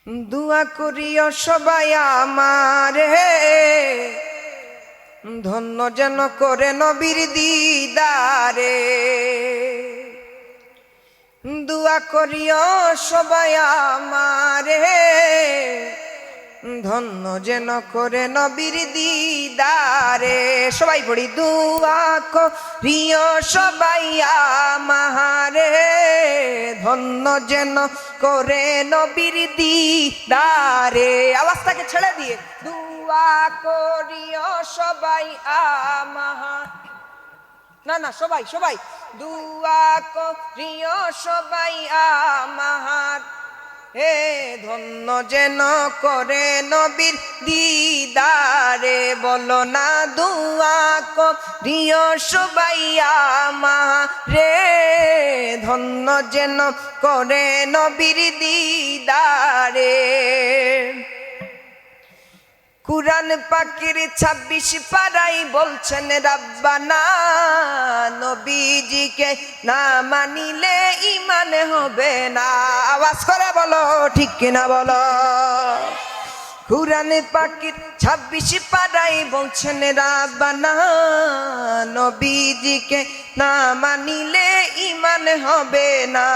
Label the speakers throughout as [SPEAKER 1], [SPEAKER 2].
[SPEAKER 1] দুয়া করিও সবাই আমারে, ধন্য যেন করে নবীর দিদারে। দুয়া করিও সবাই আমারে, ধন্য যেন করে নবীর দিদারে। সবাই পড়ি দুয়া করিও সবাই আমারে, ধন্য যেন করে নবীর দিদারে। আওয়াজটাকে ছেড়ে দিয়ে দুয়া করিও সবাই আমারে, না না সবাই সবাই দুয়া করিও সবাই আমার, হে ধন্য যেন করে নবীর দিদারে। বলো না দুয়া করিও সবাই আমারে, ধন্য যেন করে নবীর দিদারে। কুরআন পাকের 26 পারায় বলছেন রাব্বানা, নবীজিকে না মানিলে ঈমান হবে না। আওয়াজ করে বলো ঠিক কিনা বলো। কুরআন পাকের 26 পারায় বলছেন রাব্বানা, নবীজিকে না মানিলে ঈমান হবে না।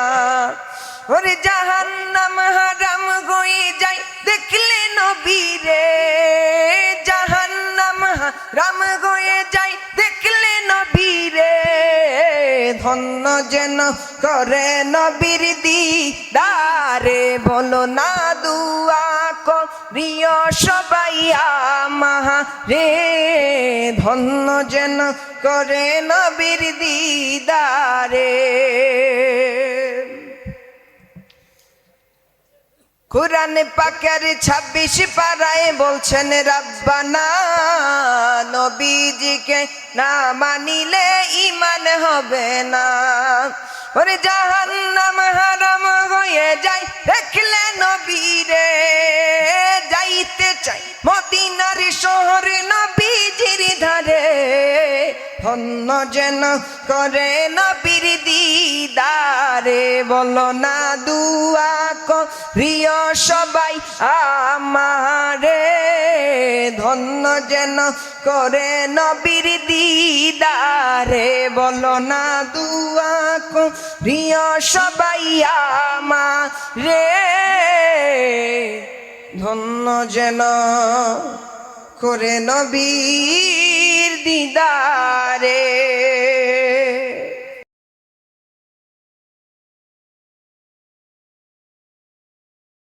[SPEAKER 1] ওরে জাহান্নাম হারাম হয়ে যায় দেখলে নবীরে, জাহান্নাম হারাম হয়ে যায় দেখলে নবীরে, ধন্য যেন করে নবীর দিদারে। বলো না দুয়া করিও সবাই আমারে, ধন্য যেন করে নবীর দিদারে। কুরআন পাকের 26 পারায় বলছেন রাব্বানা, নবীজিকে না মানিলে ঈমান হবে না। ওরে জাহান্নাম হারাম হয়ে যায় দেখলে নবীরে, যাইতে চাই মদিনার শহরে নবীজির ধারে, ধন্য যেন করে নবীর দিদারে। বলো না দুয়া করিও সবাই আমারে, ধন্য যেন করে নবীর দিদারে। বলো না দুয়া করিও সবাই আমারে, ধন্য যেন করে নবীর দিদারে।